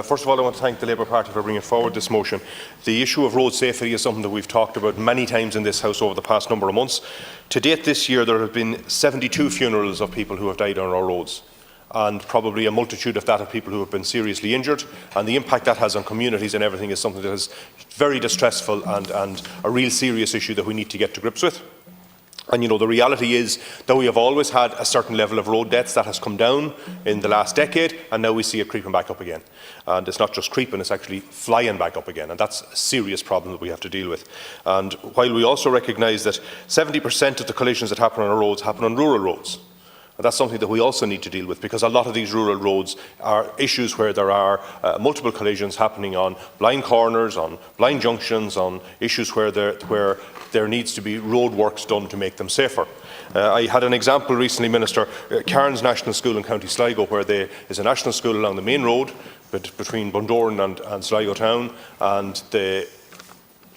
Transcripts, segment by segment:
First of all, I want to thank the Labour Party for bringing forward this motion. The issue of road safety is something that we've talked about many times in this House over the past number of months. To date this year, there have been 72 funerals of people who have died on our roads, and probably a multitude of that of people who have been seriously injured, and the impact that has on communities and everything is something that is very distressful and a real serious issue that we need to get to grips with. And the reality is that we have always had a certain level of road deaths that has come down in the last decade, and now we see it creeping back up again. And it's not just creeping, it's actually flying back up again, and that's a serious problem that we have to deal with. And while we also recognise that 70% of the collisions that happen on our roads happen on rural roads, and that's something that we also need to deal with, because a lot of these rural roads are issues where there are multiple collisions happening on blind corners, on blind junctions, on issues where there needs to be road works done to make them safer. I had an example recently, Minister, Cairns National School in County Sligo, where there is a national school along the main road between Bundoran and Sligo town, and the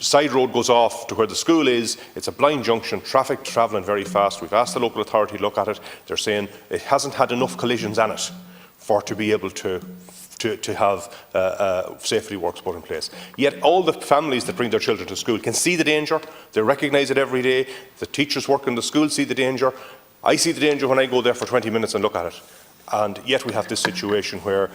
side road goes off to where the school is. It's a blind junction, traffic travelling very fast. We've asked the local authority to look at it. They're saying it hasn't had enough collisions on it for to be able to have safety works put in place. Yet all the families that bring their children to school can see the danger. They recognise it every day. The teachers working in the school see the danger. I see the danger when I go there for 20 minutes and look at it. And yet we have this situation where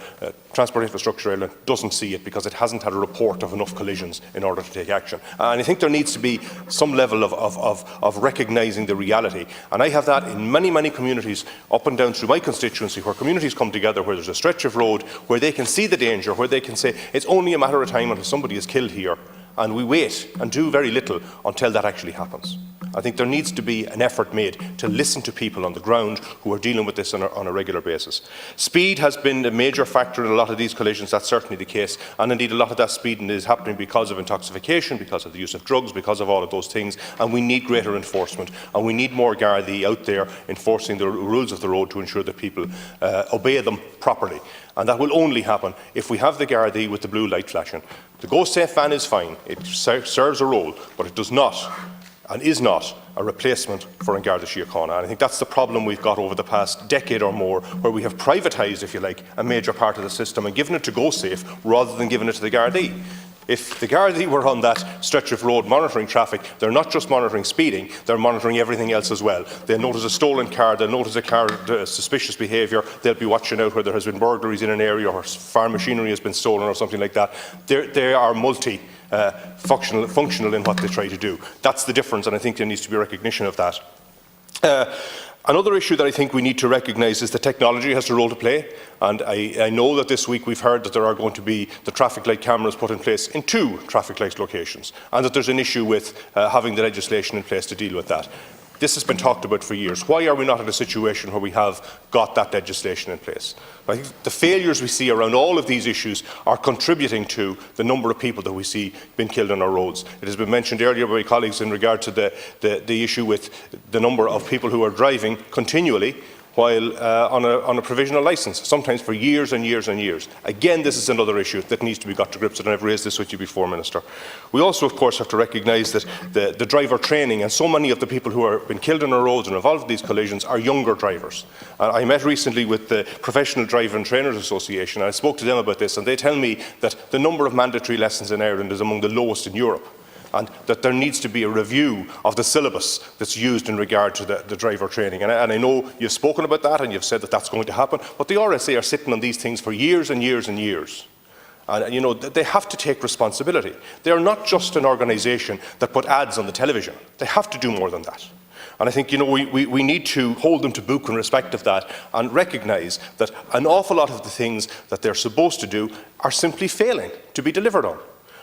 Transport Infrastructure Ireland doesn't see it because it hasn't had a report of enough collisions in order to take action. And I think there needs to be some level of recognising the reality. And I have that in many, many communities up and down through my constituency, where communities come together, where there's a stretch of road, where they can see the danger, where they can say it's only a matter of time until somebody is killed here. And we wait and do very little until that actually happens. I think there needs to be an effort made to listen to people on the ground who are dealing with this on a regular basis. Speed has been a major factor in a lot of these collisions. That's certainly the case, and indeed a lot of that speeding is happening because of intoxication, because of the use of drugs, because of all of those things, and we need greater enforcement, and we need more Gardaí out there enforcing the rules of the road to ensure that people obey them properly. And that will only happen if we have the Gardaí with the blue light flashing. The Go Safe van is fine, it serves a role, but it does not and is not a replacement for an Garda Síochána. And I think that's the problem we've got over the past decade or more, where we have privatised, if you like, a major part of the system and given it to Go Safe rather than giving it to the Gardaí. If the Gardaí were on that stretch of road monitoring traffic, they're not just monitoring speeding, they're monitoring everything else as well. They'll notice a stolen car, they'll notice a car suspicious behaviour, they'll be watching out where there has been burglaries in an area or farm machinery has been stolen or something like that. They are functional in what they try to do. That's the difference, and I think there needs to be recognition of that. Another issue that I think we need to recognise is that technology has a role to play, and I know that this week we've heard that there are going to be the traffic light cameras put in place in 2 traffic light locations, and that there's an issue with having the legislation in place to deal with that. This has been talked about for years. Why are we not in a situation where we have got that legislation in place? I think the failures we see around all of these issues are contributing to the number of people that we see being killed on our roads. It has been mentioned earlier by my colleagues in regard to the issue with the number of people who are driving continually while on a provisional licence, sometimes for years and years and years. Again, this is another issue that needs to be got to grips with, and I've raised this with you before, Minister. We also, of course, have to recognise that the driver training, and so many of the people who have been killed on our roads and involved in these collisions are younger drivers. I met recently with the Professional Driver and Trainers Association, and I spoke to them about this, and they tell me that the number of mandatory lessons in Ireland is among the lowest in Europe, and that there needs to be a review of the syllabus that's used in regard to the driver training. And I know you've spoken about that and you've said that that's going to happen, but the RSA are sitting on these things for years and years and years. And they have to take responsibility. They are not just an organisation that put ads on the television. They have to do more than that. And I think we need to hold them to book in respect of that and recognise that an awful lot of the things that they're supposed to do are simply failing to be delivered on.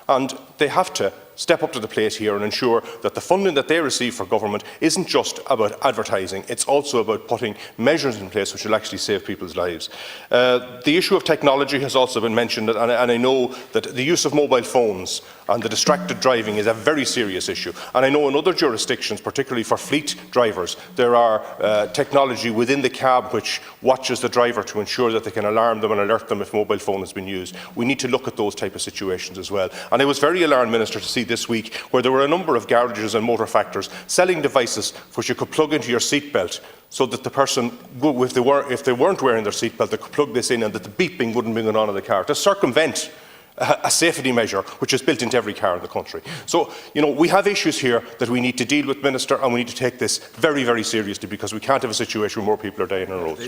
And they have to step up to the plate here and ensure that the funding that they receive for government isn't just about advertising, it's also about putting measures in place which will actually save people's lives. The issue of technology has also been mentioned, and I know that the use of mobile phones and the distracted driving is a very serious issue. And I know in other jurisdictions, particularly for fleet drivers, there are technology within the cab which watches the driver to ensure that they can alarm them and alert them if mobile phone has been used. We need to look at those type of situations as well. And I was very alarmed, Minister, to see this week where there were a number of garages and motor factors selling devices which you could plug into your seatbelt so that the person, if they weren't wearing their seatbelt, they could plug this in and that the beeping wouldn't be going on in the car to circumvent a safety measure which is built into every car in the country. So, we have issues here that we need to deal with, Minister, and we need to take this very, very seriously because we can't have a situation where more people are dying on the roads.